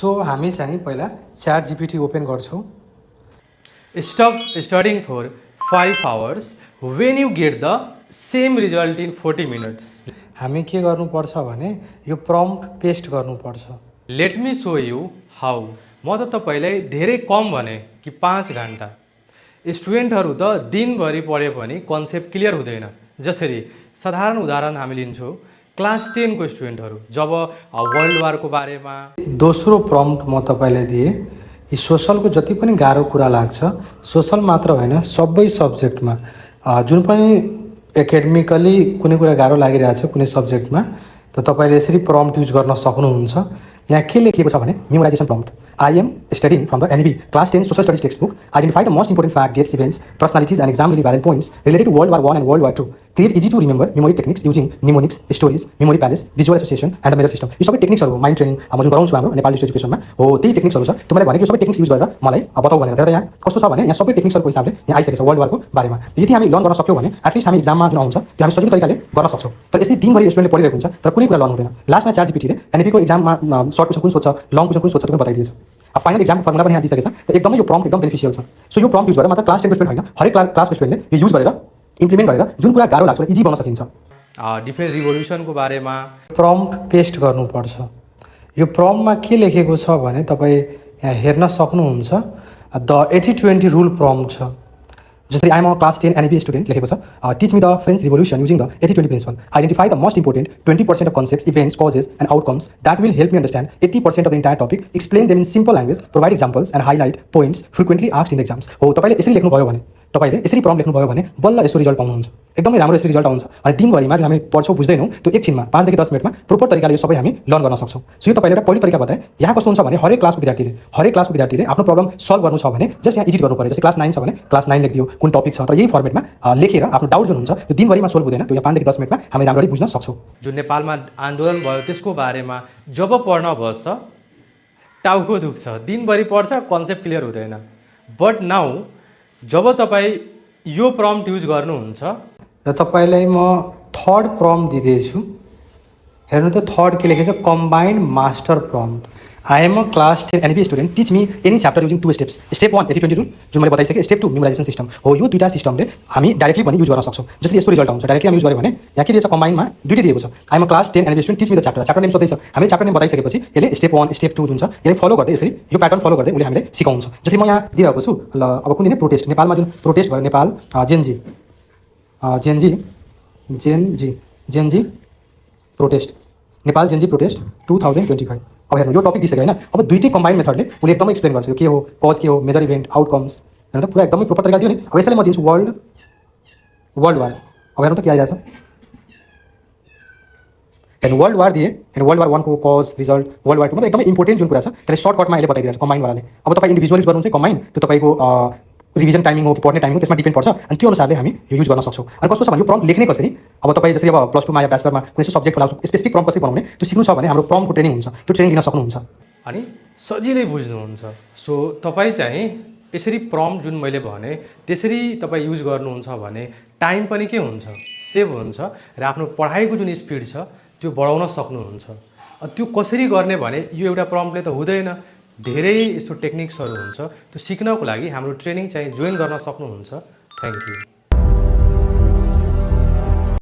So हामी चाहिँ पहिला च्याट जीपीटी ओपन गर्छौँ। Stop studying for 5 hours when you get the same result in 40 minutes. हामी के गर्नुपर्छ भने यो प्रम्प्ट पेस्ट गर्नुपर्छ। Let me show you how. म त तपाईलाई धेरै कम भने कि 5 घण्टा। स्टुडेन्टहरू त दिनभरि पढे पनि कन्सेप्ट क्लियर हुँदैन। जसरी साधारण उदाहरण हामी लिन्छौँ क्लास 10 को स्टुडेन्टहरू जब वर्ल्ड वारको बारेमा। दोस्रो प्रम्प्ट म तपाईलाई दिए यी सोशलको जति पनि गाह्रो कुरा लाग्छ, सोशल मात्र होइन सबै सब्जेक्टमा जुन पनि एकाडेमिकली कुनै कुरा गाह्रो लागिरहेछ कुनै सब्जेक्टमा त तपाईले यसरी प्रम्प्ट युज गर्न सक्नुहुन्छ। यहाँ के लेखिएको छ भने मेमोराइजेसन prompt. I am studying from the NEB Class 10 Social Studies textbook. Identify the most important facts, dates, events, personalities, and exam relevant points related to World War I and World War II. Create easy to remember memory techniques using mnemonics, stories, memory palace, visual association, and the measure system. यो सबै टेक्निक्सहरु mind training म जुन गराउँछु हाम्रो नेपाली एजुकेसनमा हो त्यही टेक्निक्सहरु छ। त्यो मैले भनेको सबै टेक्निक्स युज गरेर मलाई बताऊ भनेर। तर यहाँ कस्तो छ भने यहाँ सबै टेक्निक्सहरुको हिसाबले यहाँ आइसकेको छ वर्ल्ड वारको बारेमा। यदि हामी लर्न गर्न सक्यौं भने एटलिस्ट हामी एक्जाममा जुन आउँछ त्यो हामी सजिलो तरिकाले गर्न सक्छौं। तर यसरी दिनभरि स्टुडेन्टले पढिरहेको हुन्छ तर कुनै कुरा लर्न हुँदैन। लास्टमा च्याट जीपीटीले एनईपी को एक्जाममा सर्ट क्वेशन कुन सोध्छ, लङ क्वेशन कुन सोध्छ त्यो पनि बताइदिन्छ। अब फाइनल एक्जाम फर्मुला पनि यहाँ दिइसकेको छ। त एकदमै यो प्रम्प्ट एकदम बेनिफिसियल छ। सो यो प्रम्प्ट युज गरेर मात्र क्लास 10 को स्टुडेन्ट हैन हरेक क्लास को स्टुडेन्टले यो युज गरेर इम्प्लिमेन्ट गरेर जुन कुरा गाह्रो लाग्छ इजी बनाउन सकिन्छ। डिफेन्स रिभोल्युसनको बारेमा प्रम्प्ट पेस्ट गर्नुपर्छ। यो प्रम्प्टमा के लेखेको छ भने तपाईँ यहाँ हेर्न सक्नुहुन्छ द 80-20 रुल प्रम्प्ट छ। जसरी I am a class 10 NEB student लेखेको छ। Teach me the French revolution using the 80-20 principle. Identify the most important 20% of concepts, events, causes and outcomes that will help me understand 80% of the entire topic. Explain them in simple language, provide examples and highlight points frequently asked in the exams. हो तपाईँले यसरी लेख्नुभयो भने तपाईले यसरी prompt लेख्नुभयो भने बल्ल यस्तो रिजल्ट पाउनुहुन्छ। एकदमै राम्रो यसरी रिजल्ट आउँछ। अनि दिनभरिमा हामी पढ्छौँ बुझ्दैनौँ त्यो एकछिनमा 5 देखि 10 मिनेटमा प्रोपर तरिकाले यो सबै हामी लर्न गर्न सक्छौँ। सो यो तपाईले एउटा पहिलो तरिका बताए। यहाँ कस्तो हुन्छ भने हरेक क्लासको विद्यार्थीले आफ्नो प्रब्लम सल्भ गर्नु छ भने जस्ट यहाँ एडिट गर्नु पर्यो। जस्तै क्लास 9 छ भने क्लास 9 लेखिदियो कुन टपिक छ तर यही फर्मेटमा लेखेर आफ्नो डाउट जुन हुन्छ त्यो दिनभरिमा सोल्भ हुँदैन त्यो यहाँ 5 देखि 10 मिनेटमा हामी राम्ररी बुझ्न सक्छौँ। जुन नेपालमा आन्दोलन भयो त्यसको बारेमा जब पढ्न बस्छ टाउको दुख्छ, दिनभरि पढ्छ कन्सेप्ट क्लियर हुँदैन। बट नाउ जब तपाईँ यो प्रम्प्ट युज गर्नुहुन्छ र तपाईलाई म थर्ड प्रम्प्ट दिँदैछु। हेर्नु त थर्ड के लेखेको छ combined master prompt. I am a class 10 NEB student teach me any chapter using 2 steps. Step 1 80-20 rule जुन मैले बताइसकेँ। स्टेप 2 मेमोराइजेसन सिस्टम हो। यो दुईटा सिस्टमले हामी डाइरेक्टली पनि युज गर्न सक्छौँ। जसरी यस्तो रिजल्ट आउँछ डाइरेक्टली हामी युज गर्यो भने यहाँ के दिएको छ कम्बाइनमा दुईटै दिएको छ। I am a class 10 NEB student teach me the chapter name सोध्दैछ। हामीले च्याप्टर नेम बताइसकेपछि यसले स्टेप 1 स्टेप 2 जुन छ यसले फलो गर्दै यसरी यो प्याटर्न फलो गर्दै उसले हामीले सिकाउँछ। जसरी म यहाँ दिइरहेको छु ल अब कुन दिन प्रोटेस्ट नेपालमा जुन प्रोटेस्ट भयो Nepal Gen Z protest Nepal Gen Z protest 2025। अब हेर्नु यो टपिक दिइसक्यो होइन। अब दुईटै कम्बाइन्ड मेथडले उसले एकदमै एक्सप्लेन गर्छ के हो कज के हो मेजर इभेन्ट आउटकम्स हेर्नु त पुरा एकदमै प्रोपर तरिकाले दियो नि। अब यसैले म दिन्छु वर्ल्ड वार। अब हेर्नु त के आइरहेछ हेर्नु वर्ल्ड वार दिए। हेर्नु वर्ल्ड वार 1 को कज रिजल्ट, वर्ल्ड वार 2 मतलब एकदमै इम्पोर्टेन्ट जुन कुरा छ त्यसले सर्टकटमा यसले बताइदिएको छ कम्बाइन्डवालाले। अब तपाईँ इन्डिभिजुअल युज गर्नुहुन्छ कम्बाइन्ड त्यो तपाईँको रिभिजन टाइमिङ हो कि पढ्ने टाइमिङ हो त्यसमा डिपेन्ड पर्छ। अनि त्यो अनुसारले हामी यो युज गर्न सक्छौँ। अनि कस्तो छ भने यो प्रम्प्ट लेख्ने कसरी अब तपाईँ जसरी अब +2 मा या ब्याचलरमा कुनै सब्जेक्टको लागि स्पेसिफिक प्रम्प्ट कसरी बनाउने त्यो सिक्नु छ भने हाम्रो प्रम्प्टको ट्रेनिङ हुन्छ। त्यो ट्रेनिङ लिन सक्नुहुन्छ अनि सजिलै बुझ्नुहुन्छ। सो तपाईँ चाहिँ यसरी प्रम्प्ट जुन मैले भने त्यसरी तपाईँ युज गर्नुहुन्छ भने टाइम पनि के हुन्छ सेभ हुन्छ र आफ्नो पढाइको जुन स्पिड छ त्यो बढाउन सक्नुहुन्छ। त्यो कसरी गर्ने भने यो एउटा प्रम्प्टले त हुँदैन। धेरै यस्तो टेक्निक्सहरू हुन्छ त्यो सिक्नको लागि हाम्रो ट्रेनिङ चाहिँ जोइन गर्न सक्नुहुन्छ। Thank you.